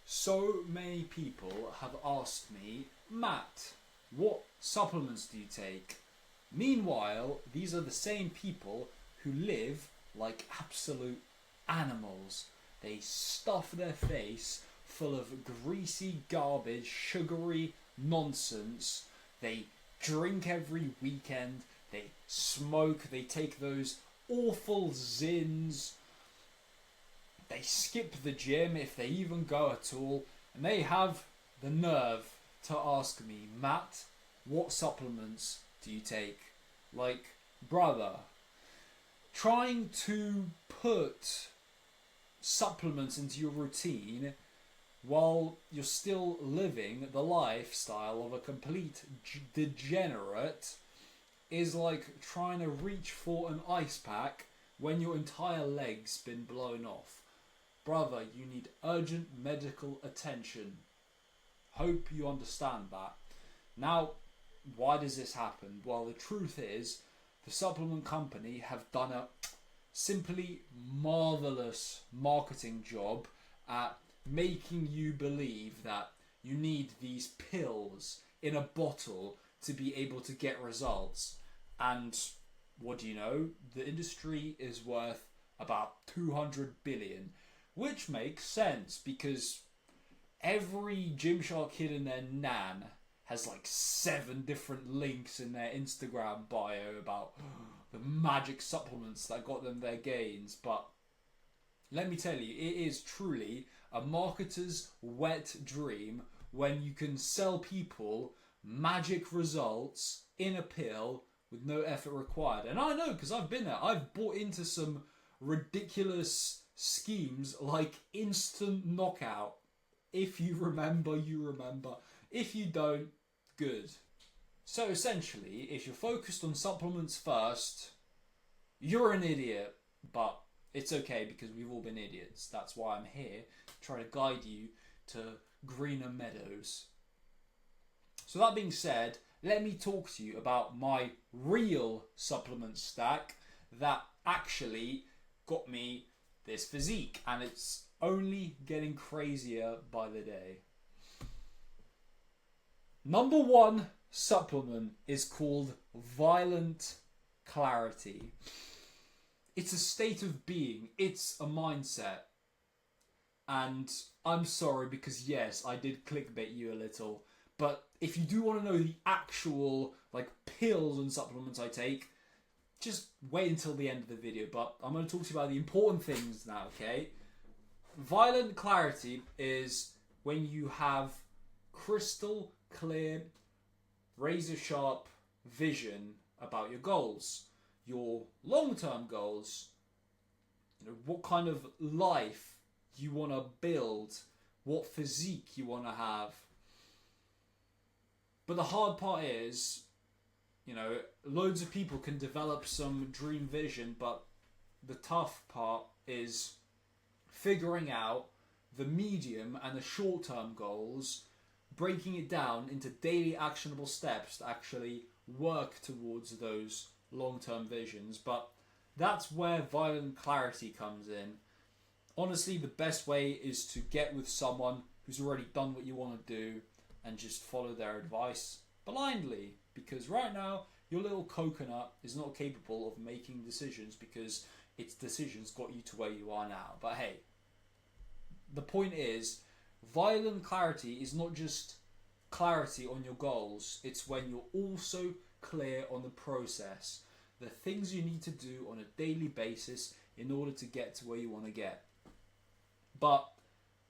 So many people have asked me, Matt, what supplements do you take? Meanwhile, these are the same people who live like absolute animals. They stuff their face full of greasy garbage, sugary nonsense. They drink every weekend. They smoke. They take those awful zins. They skip the gym if they even go at all, and they have the nerve to ask me, Matt, what supplements do you take? Like, brother, trying to put supplements into your routine while you're still living the lifestyle of a complete degenerate is like trying to reach for an ice pack when your entire leg's been blown off. Brother, you need urgent medical attention. Hope you understand that. Now, why does this happen? Well, the truth is, the supplement company have done a simply marvellous marketing job at making you believe that you need these pills in a bottle to be able to get results. And what do you know? The industry is worth about 200 billion. Which makes sense because every Gymshark kid and their nan has like 7 different links in their Instagram bio about the magic supplements that got them their gains. But let me tell you, it is truly a marketer's wet dream when you can sell people magic results in a pill with no effort required. And I know because I've been there. I've bought into some ridiculous schemes like instant knockout. If you remember, you remember. If you don't, good. So essentially, if you're focused on supplements first, you're an idiot. But it's okay because we've all been idiots. That's why I'm here, trying to guide you to greener meadows. So that being said, let me talk to you about my real supplement stack that actually got me this physique, and it's only getting crazier by the day. Number 1 supplement is called Violent Clarity. It's a state of being. It's a mindset. And I'm sorry because yes, I did clickbait you a little. But if you do want to know the actual like pills and supplements I take, just wait until the end of the video. But I'm going to talk to you about the important things now, okay? Violent clarity is when you have crystal clear, razor sharp vision about your goals, your long-term goals, you know, what kind of life you want to build, what physique you want to have. But the hard part is, you know, loads of people can develop some dream vision, but the tough part is figuring out the medium and the short-term goals, breaking it down into daily actionable steps to actually work towards those long-term visions. But that's where Violent Clarity comes in. Honestly, the best way is to get with someone who's already done what you want to do and just follow their advice blindly. Because right now, your little coconut is not capable of making decisions because its decisions got you to where you are now. But hey, the point is, Violent Clarity is not just clarity on your goals. It's when you're also clear on the process. The things you need to do on a daily basis in order to get to where you want to get. But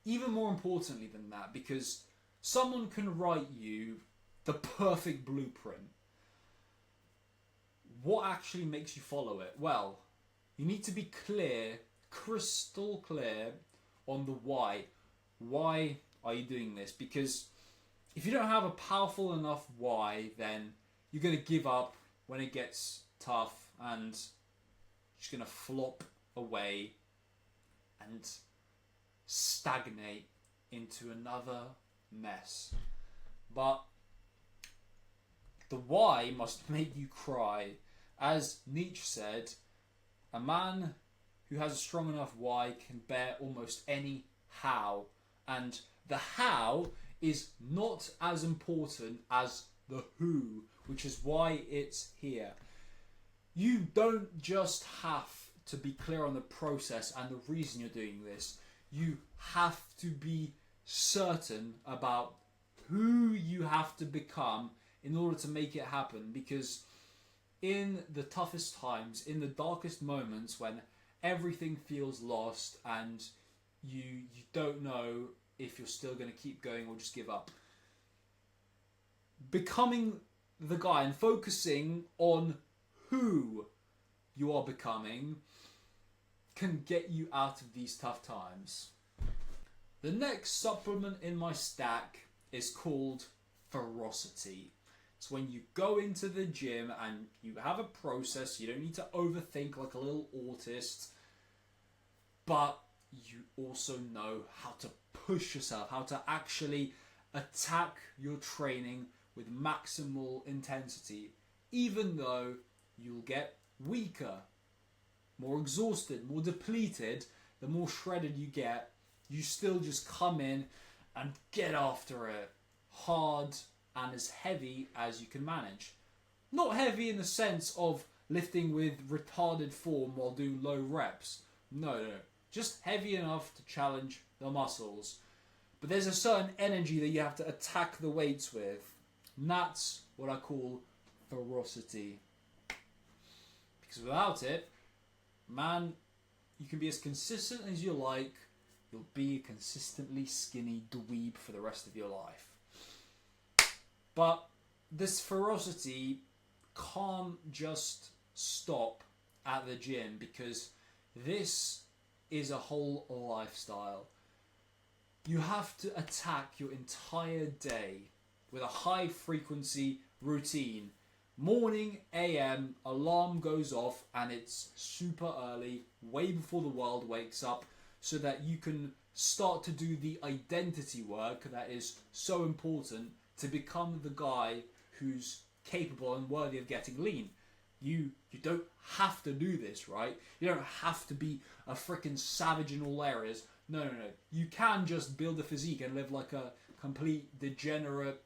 even more importantly than that, because someone can write you the perfect blueprint, what actually makes you follow it? Well, you need to be clear, crystal clear on the why. Why are you doing this? Because if you don't have a powerful enough why, then you're going to give up when it gets tough and just going to flop away and stagnate into another mess. But the why must make you cry. As Nietzsche said, a man who has a strong enough why can bear almost any how. And the how is not as important as the who, which is why it's here. You don't just have to be clear on the process and the reason you're doing this. You have to be certain about who you have to become in order to make it happen, because in the toughest times, in the darkest moments when everything feels lost and you don't know if you're still going to keep going or just give up, becoming the guy and focusing on who you are becoming can get you out of these tough times. The next supplement in my stack is called Ferocity. It's when you go into the gym and you have a process. You don't need to overthink like a little autist, but you also know how to push yourself, how to actually attack your training with maximal intensity, even though you'll get weaker, more exhausted, more depleted. The more shredded you get, you still just come in and get after it hard and as heavy as you can manage. Not heavy in the sense of lifting with retarded form while doing low reps. No. Just heavy enough to challenge the muscles. But there's a certain energy that you have to attack the weights with. And that's what I call ferocity. Because without it, man, you can be as consistent as you like. You'll be a consistently skinny dweeb for the rest of your life. But this ferocity can't just stop at the gym, because this is a whole lifestyle. You have to attack your entire day with a high frequency routine. Morning AM, alarm goes off and it's super early, way before the world wakes up, so that you can start to do the identity work that is so important to become the guy who's capable and worthy of getting lean. You don't have to do this, right? You don't have to be a freaking savage in all areas. No. You can just build a physique and live like a complete degenerate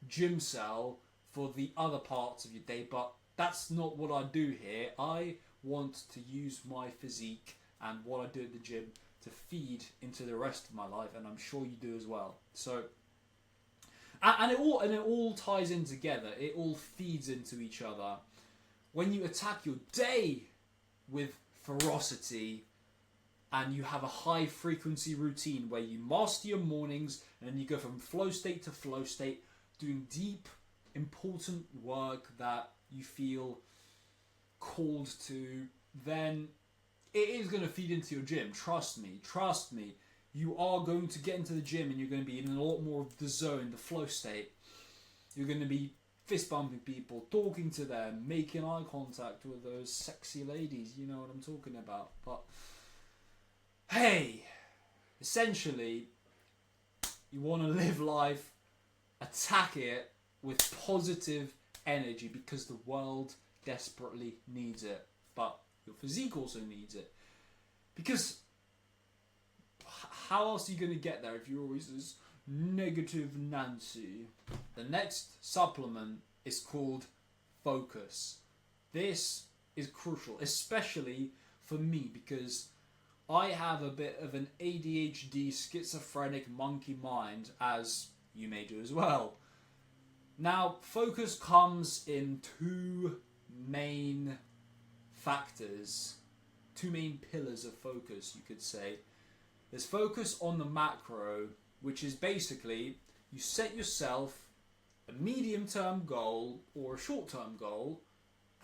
gym cell for the other parts of your day, but that's not what I do here. I want to use my physique and what I do at the gym to feed into the rest of my life, and I'm sure you do as well. So, and it all ties in together. It all feeds into each other. When you attack your day with ferocity and you have a high frequency routine where you master your mornings and then you go from flow state to flow state, doing deep, important work that you feel called to, then it is going to feed into your gym. Trust me. You are going to get into the gym and you're going to be in a lot more of the zone, the flow state. You're going to be fist bumping people, talking to them, making eye contact with those sexy ladies. You know what I'm talking about. But hey, essentially, you want to live life, attack it with positive energy, because the world desperately needs it. But your physique also needs it. Because how else are you going to get there if you're always this negative Nancy? The next supplement is called Focus. This is crucial, especially for me, because I have a bit of an ADHD schizophrenic monkey mind, as you may do as well. Now, focus comes in two main factors, two main pillars of focus, you could say. There's focus on the macro, which is basically you set yourself a medium-term goal or a short-term goal,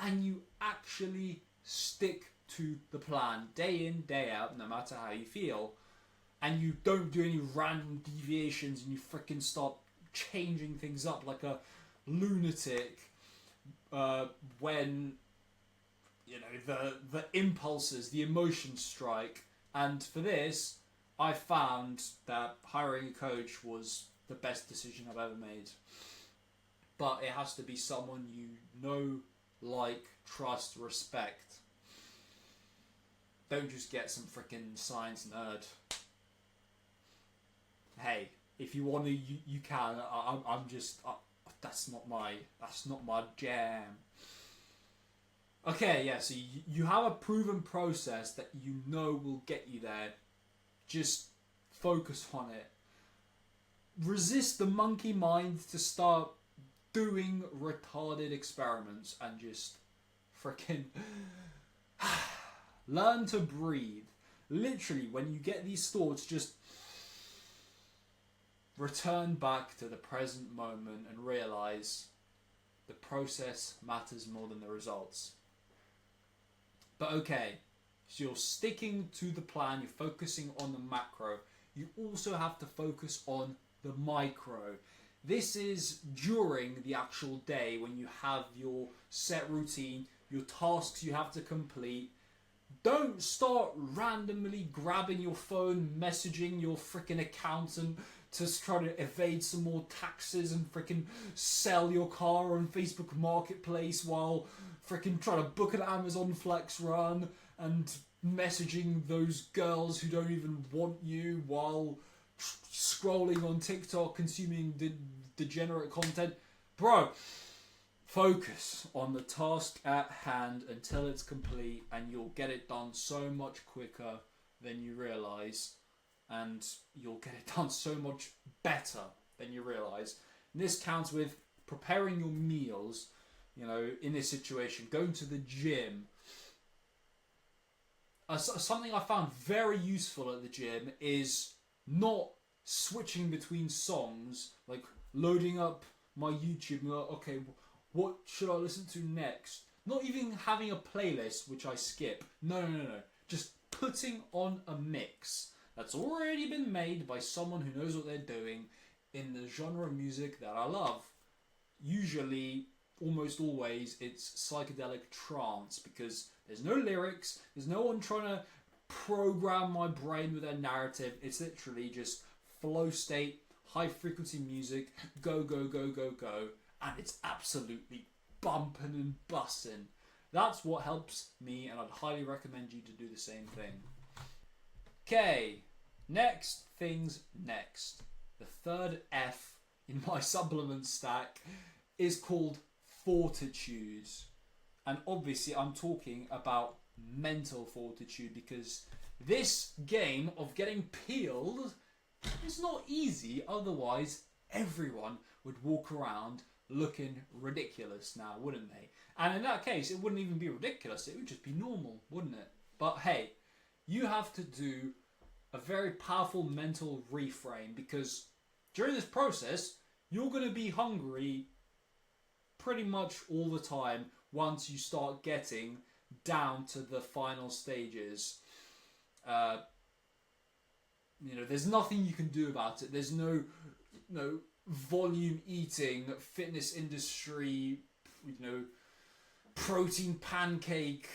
and you actually stick to the plan day in, day out, no matter how you feel. And you don't do any random deviations and you freaking start changing things up like a lunatic when, you know, the impulses, the emotions strike. And for this, I found that hiring a coach was the best decision I've ever made. But it has to be someone you know, like, trust, respect. Don't just get some freaking science nerd. if you want to, you can. I'm just that's not my jam. Okay, yeah. So you have a proven process that you know will get you there. Just focus on it. Resist the monkey mind to start doing retarded experiments and just freaking learn to breathe. Literally, when you get these thoughts, just return back to the present moment and realize the process matters more than the results. But okay, so you're sticking to the plan, you're focusing on the macro. You also have to focus on the micro. This is during the actual day when you have your set routine, your tasks you have to complete. Don't start randomly grabbing your phone, messaging your freaking accountant to try to evade some more taxes and freaking sell your car on Facebook Marketplace while freaking trying to book an Amazon Flex run and messaging those girls who don't even want you while scrolling on TikTok, consuming degenerate content. Bro, focus on the task at hand until it's complete, and you'll get it done so much quicker than you realise, and you'll get it done so much better than you realise. And this counts with preparing your meals, you know, in this situation, going to the gym. Something I found very useful at the gym is not switching between songs, like loading up my YouTube and like, okay, what should I listen to next? Not even having a playlist, which I skip. No. Just putting on a mix that's already been made by someone who knows what they're doing in the genre of music that I love. Usually, almost always, it's psychedelic trance because there's no lyrics, there's no one trying to program my brain with a narrative. It's literally just flow state, high frequency music, go, and it's absolutely bumping and bussing. That's what helps me, and I'd highly recommend you to do the same thing. Okay, next things next. The third F in my supplement stack is called fortitude. And obviously I'm talking about mental fortitude, because this game of getting peeled is not easy. Otherwise, everyone would walk around looking ridiculous now, wouldn't they? And in that case, it wouldn't even be ridiculous. It would just be normal, wouldn't it? But hey, you have to do a very powerful mental reframe, because during this process, you're going to be hungry pretty much all the time once you start getting down to the final stages. There's nothing you can do about it. There's no volume eating, fitness industry, protein pancake,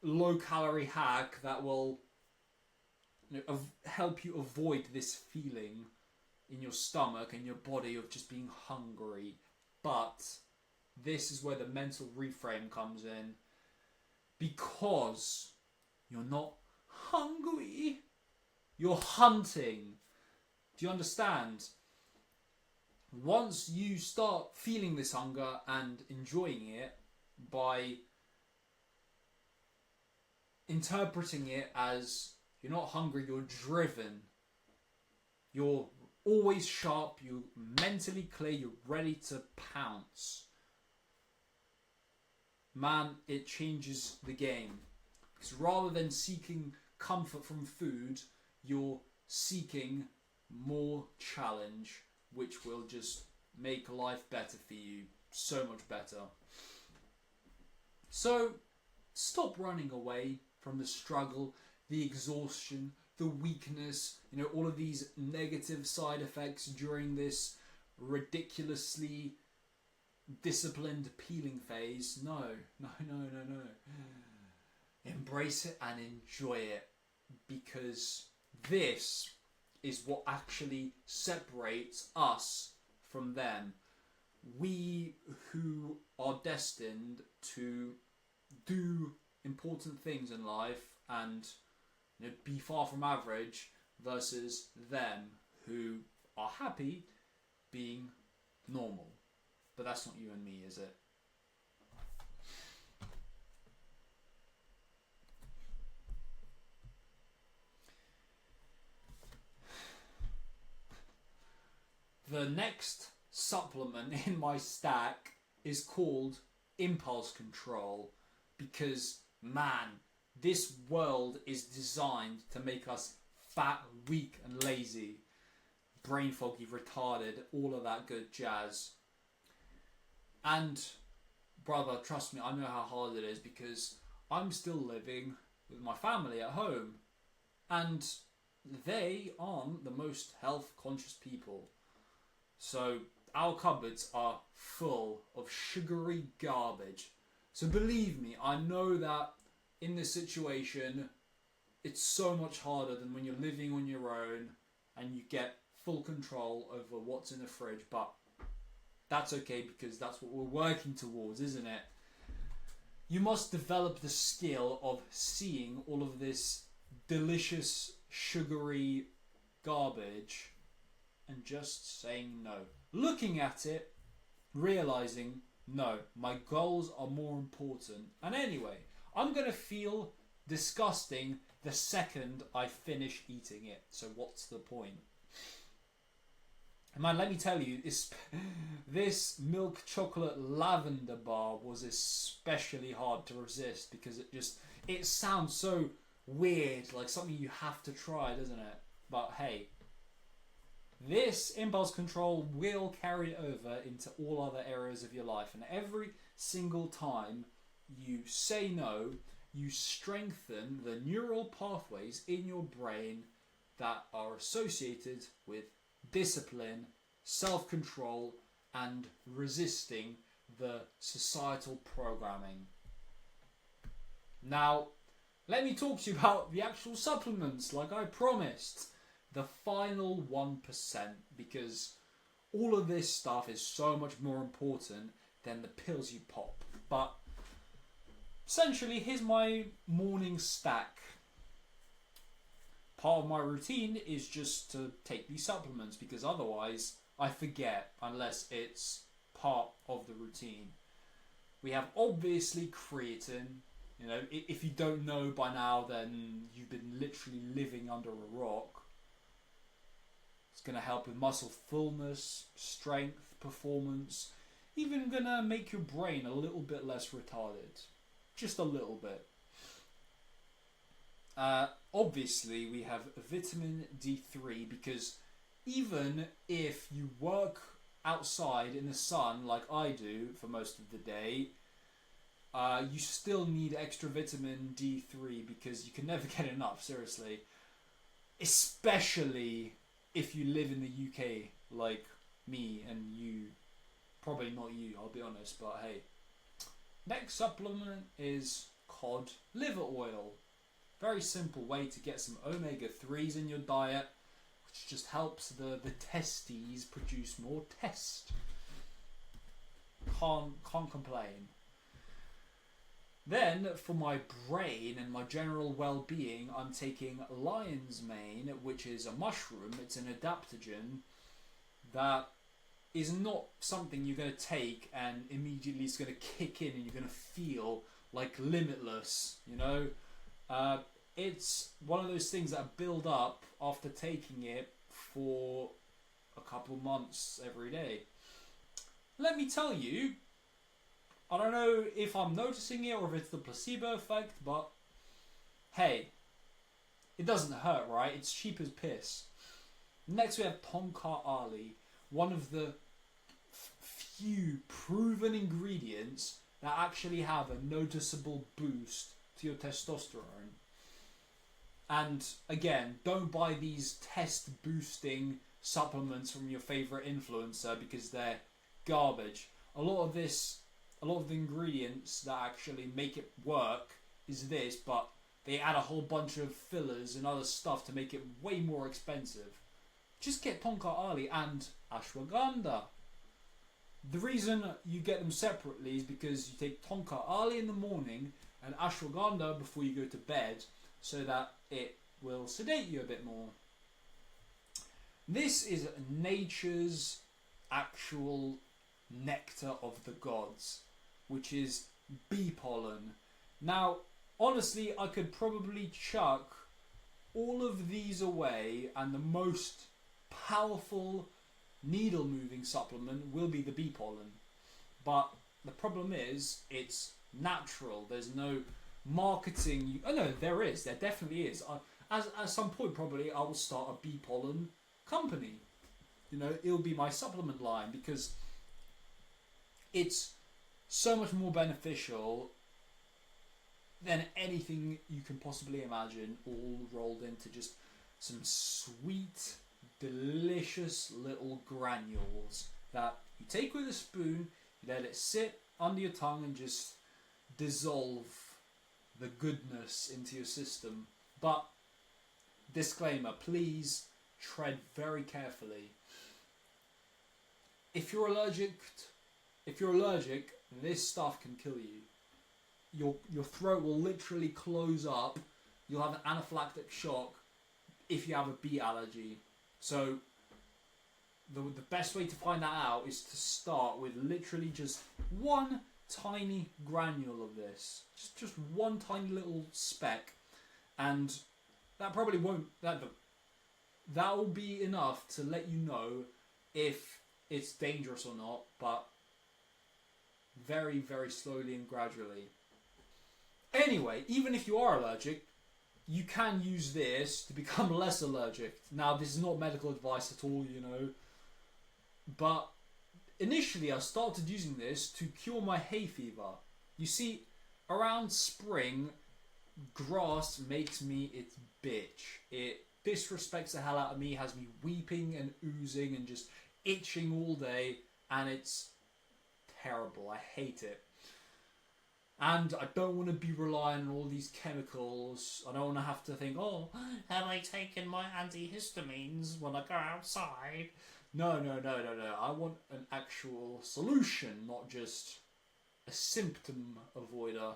low calorie hack that will help you avoid this feeling in your stomach and your body of just being hungry. But this is where the mental reframe comes in, because you're not hungry, you're hunting. Do you understand? Once you start feeling this hunger and enjoying it by interpreting it as you're not hungry, you're driven, you're always sharp, you're mentally clear, you're ready to pounce. Man, it changes the game. Because rather than seeking comfort from food, you're seeking more challenge, which will just make life better for you, so much better. So, stop running away from the struggle, the exhaustion, the weakness, all of these negative side effects during this ridiculously disciplined peeling phase. No. Embrace it and enjoy it, because this is what actually separates us from them. We who are destined to do important things in life and be far from average, versus them who are happy being normal. But that's not you and me, is it? The next supplement in my stack is called impulse control, because man, this world is designed to make us fat, weak and lazy, brain foggy, retarded, all of that good jazz. And brother, trust me, I know how hard it is, because I'm still living with my family at home and they aren't the most health conscious people. So our cupboards are full of sugary garbage. So believe me, I know that in this situation, it's so much harder than when you're living on your own and you get full control over what's in the fridge. But that's okay, because that's what we're working towards, isn't it? You must develop the skill of seeing all of this delicious, sugary garbage and just saying no. Looking at it, realizing, no, my goals are more important. And anyway, I'm going to feel disgusting the second I finish eating it. So what's the point? Man, let me tell you, this milk chocolate lavender bar was especially hard to resist, because it sounds so weird, like something you have to try, doesn't it? But hey, this impulse control will carry over into all other areas of your life, and every single time you say no, you strengthen the neural pathways in your brain that are associated with discipline, self-control, and resisting the societal programming. Now, let me talk to you about the actual supplements, like I promised. The final 1%, because all of this stuff is so much more important than the pills you pop. But essentially, here's my morning stack. Part of my routine is just to take these supplements, because otherwise I forget unless it's part of the routine. We have obviously creatine. You know, if you don't know by now, then you've been literally living under a rock. It's going to help with muscle fullness, strength, performance, even going to make your brain a little bit less retarded. Just a little bit. Obviously, we have vitamin D3, because even if you work outside in the sun like I do for most of the day, you still need extra vitamin D3, because you can never get enough, seriously. Especially if you live in the UK like me and you. Probably not you, I'll be honest, but hey. Next supplement is cod liver oil. Very simple way to get some omega-3s in your diet, which just helps the testes produce more test. Can't complain. Then, for my brain and my general well-being, I'm taking lion's mane, which is a mushroom. It's an adaptogen that is not something you're going to take and immediately it's going to kick in and you're going to feel like limitless, you know? It's one of those things that build up after taking it for a couple months every day. Let me tell you, I don't know if I'm noticing it or if it's the placebo effect, but hey, it doesn't hurt, right? It's cheap as piss. Next we have Tonka Ali, one of the few proven ingredients that actually have a noticeable boost to your testosterone. And again, don't buy these test boosting supplements from your favorite influencer, because they're garbage. A lot of the ingredients that actually make it work is this, but they add a whole bunch of fillers and other stuff to make it way more expensive. Just get Tonka Ali and ashwagandha. The reason you get them separately is because you take Tonka Ali in the morning and ashwagandha before you go to bed, so that it will sedate you a bit more. This is nature's actual nectar of the gods, which is bee pollen. Now, honestly, I could probably chuck all of these away, and the most powerful needle moving supplement will be the bee pollen. But the problem is, it's natural. There's no marketing. Oh no, there is. There definitely is. At some point, probably, I will start a bee pollen company. You know, it'll be my supplement line, because it's so much more beneficial than anything you can possibly imagine, all rolled into just some sweet, delicious little granules that you take with a spoon, you let it sit under your tongue and just dissolve the goodness into your system. But disclaimer, please tread very carefully. If you're allergic, this stuff can kill you. Your throat will literally close up. You'll have an anaphylactic shock if you have a bee allergy. So the best way to find that out is to start with literally just one tiny granule of this. Just one tiny little speck. And that probably won't... That will be enough to let you know if it's dangerous or not, but very, very slowly and gradually. Anyway, even if you are allergic, you can use this to become less allergic. Now, this is not medical advice at all, you know, but initially I started using this to cure my hay fever. You see, around spring, grass makes me its bitch. It disrespects the hell out of me, has me weeping and oozing and just itching all day, and it's terrible. I hate it. And I don't want to be relying on all these chemicals. I don't want to have to think, oh, have I taken my antihistamines when I go outside? No. I want an actual solution, not just a symptom avoider.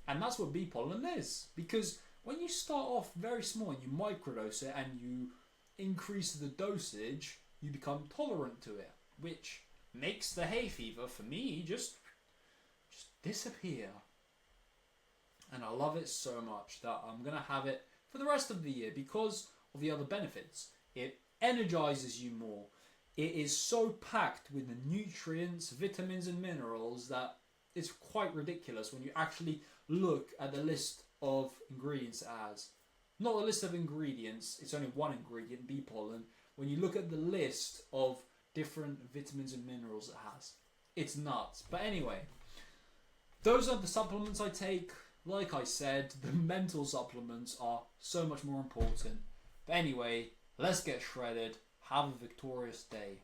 And that's what bee pollen is. Because when you start off very small and you microdose it and you increase the dosage, you become tolerant to it. Which makes the hay fever, for me, just disappear. And I love it so much that I'm going to have it for the rest of the year because of the other benefits. It energizes you more. It is so packed with the nutrients, vitamins and minerals that it's quite ridiculous when you actually look at the list of ingredients it has. Not the list of ingredients, it's only one ingredient, bee pollen. When you look at the list of different vitamins and minerals it has, it's nuts. But anyway, those are the supplements I take. Like I said, the mental supplements are so much more important. But anyway, let's get shredded. Have a victorious day.